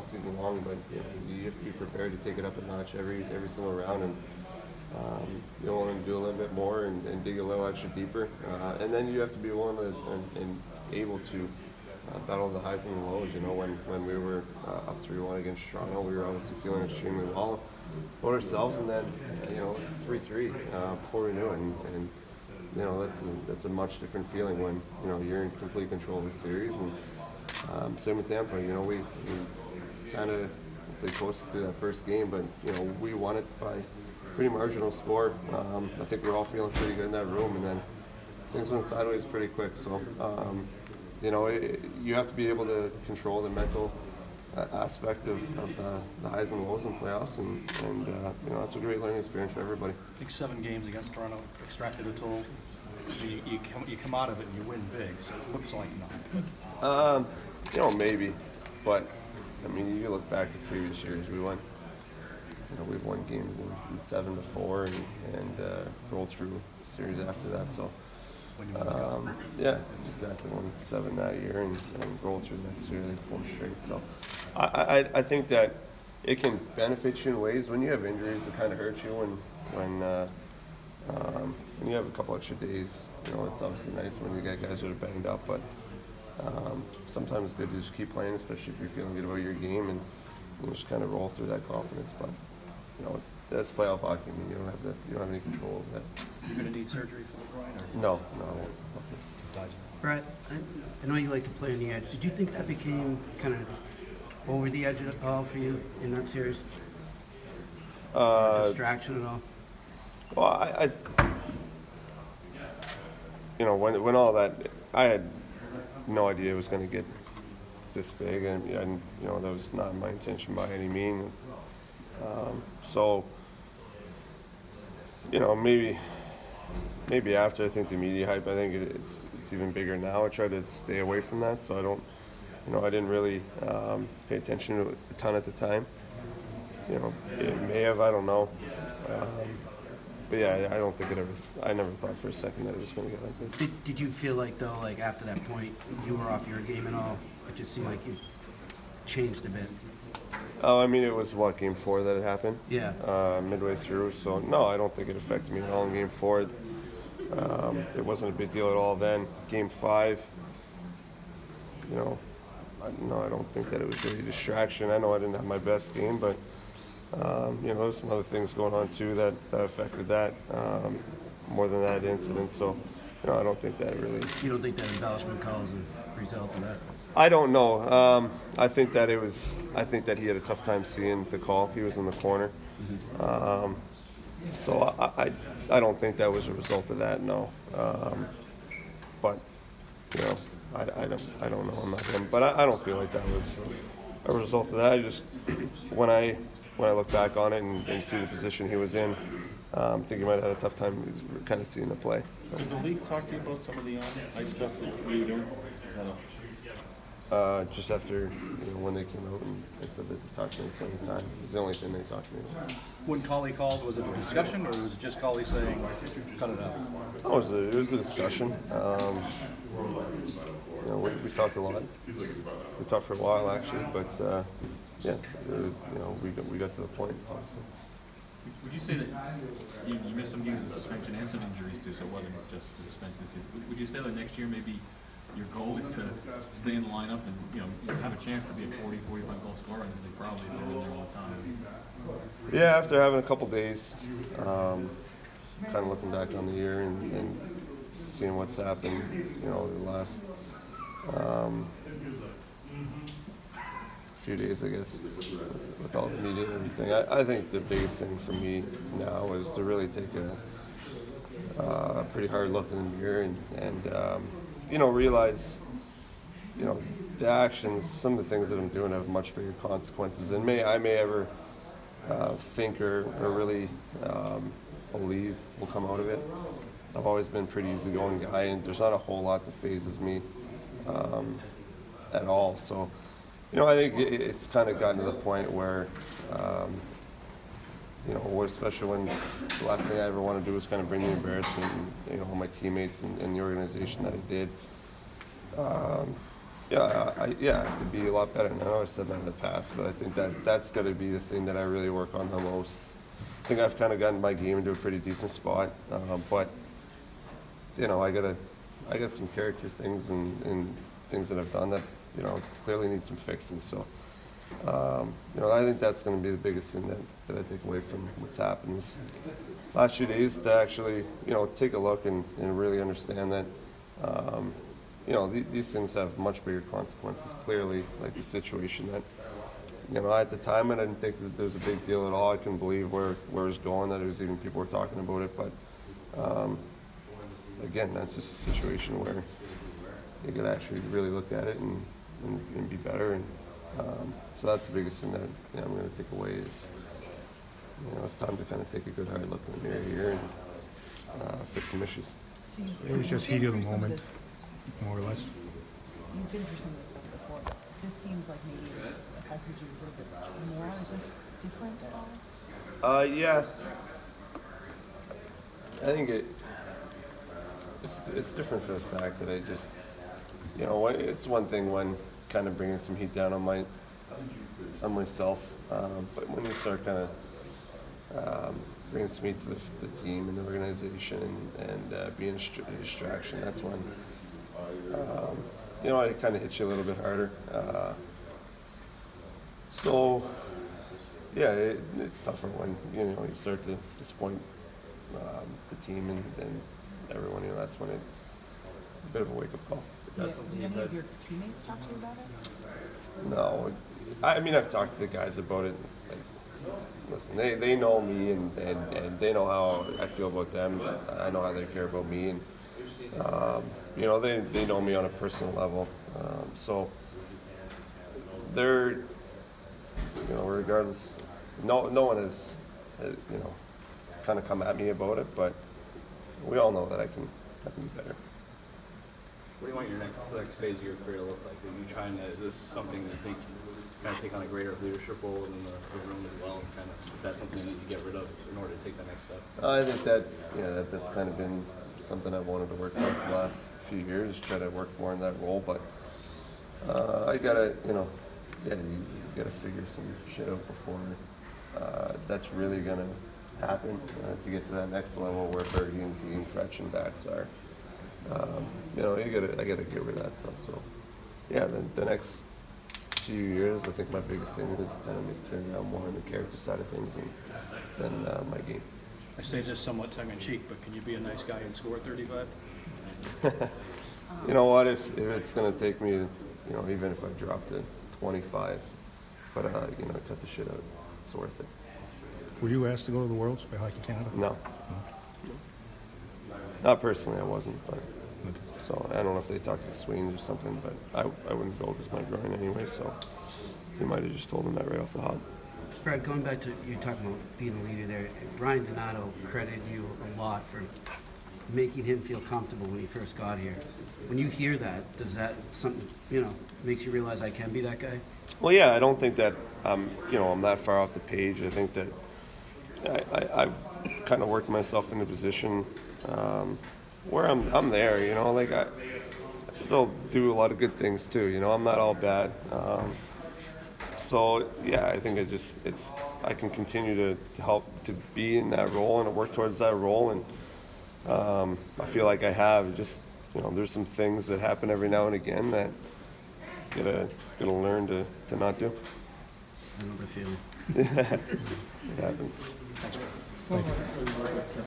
season long, but you have to be prepared to take it up a notch every single round, and you want to do a little bit more and dig a little extra deeper, and then you have to be willing to and able to battle the highs and the lows. When we were up 3-1 against Toronto, we were obviously feeling extremely well about ourselves, and then it was 3-3 before we knew it, and that's a much different feeling when you're in complete control of the series. And same with Tampa. We kind of coasted through that first game, but we won it by pretty marginal score. I think we're all feeling pretty good in that room, and then things went sideways pretty quick. So you have to be able to control the mental aspect of the highs and lows in playoffs, and it's a great learning experience for everybody. I think 7 games against Toronto extracted a total. You come out of it and you win big, so it looks like not. Maybe, but I mean, you look back to previous years, we've won games in 7 before, and rolled through a series after that. So. Yeah, exactly. Won 7 that year and rolled through the next year, I think 4 straight. So I think that it can benefit you in ways. When you have injuries, it kind of hurts you. When you have a couple extra days, it's obviously nice when you get guys that are banged up. But sometimes it's good to just keep playing, especially if you're feeling good about your game, and just kind of roll through that confidence. But that's playoff hockey. I mean, you don't have any control of that. You're going to need surgery for the groin? No, I won't. Brett, I know you like to play on the edge. Did you think that became kind of over the edge at all for you in that series? Distraction at all? Well, when all that, I had no idea it was going to get this big, and that was not my intention by any means. So, maybe after, I think the media hype, I think it's even bigger now. I try to stay away from that, so I didn't really pay attention to it a ton at the time. It may have, I don't know. But yeah, I don't think I never thought for a second that it was going to get like this. Did you feel like, though, like after that point, you were off your game at all? It just seemed like you changed a bit. Oh, I mean, it was, Game 4 that it happened? Yeah. Midway through. So, no, I don't think it affected me at all in Game 4. It wasn't a big deal at all then. Game 5, I don't think that it was really a distraction. I know I didn't have my best game, but, there was some other things going on, too, that affected that more than that incident. So, I don't think that really... You don't think that embellishment call is a result of that? I don't know. I think that he had a tough time seeing the call. He was in the corner. So I don't think that was a result of that, no. But I don't know. I'm not him, but I don't feel like that was a result of that. I just when I look back on it and see the position he was in, I think he might have had a tough time kind of seeing the play. Did the league talk to you about some of the ice stuff that you were doing? Just after when they came out and said that they talked to me at the same time. It was the only thing they talked to me about. When Cauley called, was it a discussion, or was it just Cauley saying, cut it out? No, it was a discussion. We talked a lot. We talked for a while, actually, but we got to the point, obviously. Would you say that you missed some games of suspension and some injuries too, so it wasn't just the suspension? Would you say that next year maybe your goal is to stay in the lineup and have a chance to be a 40, 45 goal scorer in this league, probably if you're in there all the time? Yeah, after having a couple days, kind of looking back on the year and seeing what's happened, the last few days, I guess, with all the media and everything. I think the biggest thing for me now is to really take a pretty hard look in the mirror and realize, the actions, some of the things that I'm doing have much bigger consequences than I may ever think or really believe will come out of it. I've always been a pretty easygoing guy, and there's not a whole lot that phases me at all. So, I think it's kind of gotten to the point where, especially when the last thing I ever want to do is kind of bring the embarrassment, and, all my teammates and the organization that I did. Yeah, I have to be a lot better. And I know I said that in the past, but I think that's got to be the thing that I really work on the most. I think I've kind of gotten my game into a pretty decent spot, but you know, I got some character things and things that I've done that, you know, clearly need some fixing. So, you know, I think that's going to be the biggest thing that I take away from what's happened this last few days, to actually, you know, take a look and really understand that, you know, these things have much bigger consequences. Clearly, like the situation that, you know, at the time I didn't think that there was a big deal at all. I couldn't believe where it was going, that it was even people were talking about it. But again, that's just a situation where you could actually really look at it and be better. And so that's the biggest thing that, you know, I'm going to take away is, you know, it's time to kind of take a good hard look in the mirror here and fix some issues. So It was just heat of the moment, more or less. You've been through some of this stuff before. This seems like maybe it's affected you a little bit more. Is this different at all? Yeah. I think it's different for the fact that I just, you know, it's one thing when kind of bringing some heat down on myself, but when you start kind of bringing some heat to the team and the organization and being a distraction, that's when, you know, it kind of hits you a little bit harder. So, yeah, it's tougher when, you know, you start to disappoint the team and everyone. You know, that's when a bit of a wake-up call. Is that something Did you've any had? of your teammates talk to you about it? No, I mean, I've talked to the guys about it. Like, listen, they know me and they know how I feel about them. I know how they care about me, and you know, they know me on a personal level. So they're, you know, regardless, no one has, you know, kind of come at me about it, but we all know that I can be better. What do you want your next phase of your career to look like? Are you trying to, is this something that you think kind of take on a greater leadership role in the room as well? Kind of, is that something you need to get rid of in order to take that next step? I think that, yeah, that's kind of been something I've wanted to work on for the last few years, try to work more in that role, but I gotta, you know, yeah, you gotta figure some shit out before that's really gonna happen to get to that next level where Bergie and Z and Kretsch and Bats are. You know, I gotta get rid of that stuff. So, yeah, the next few years, I think my biggest thing is kind of turning around more on the character side of things than my game. I say this somewhat tongue-in-cheek, but can you be a nice guy and score 35? You know what? If it's gonna take me, you know, even if I drop to 25, but you know, cut the shit out, it's worth it. Were you asked to go to the Worlds by Hockey Canada? No. Not personally, I wasn't, but so I don't know if they talked to Sweens or something, but I wouldn't go because my groin anyway. So he might have just told them that right off the hop. Brad, going back to you talking about being a leader there, Ryan Donato credited you a lot for making him feel comfortable when he first got here. When you hear that, does that something, you know, makes you realize I can be that guy? Well, yeah, I don't think that you know, I'm that far off the page. I think that I've kind of worked myself in a position where I'm there. You know, like I still do a lot of good things too. You know, I'm not all bad. So yeah, I think I can continue to help to be in that role and to work towards that role, and I feel like I have. Just, you know, there's some things that happen every now and again that gotta learn to not do. I know the feeling. It happens. Thanks, Brad.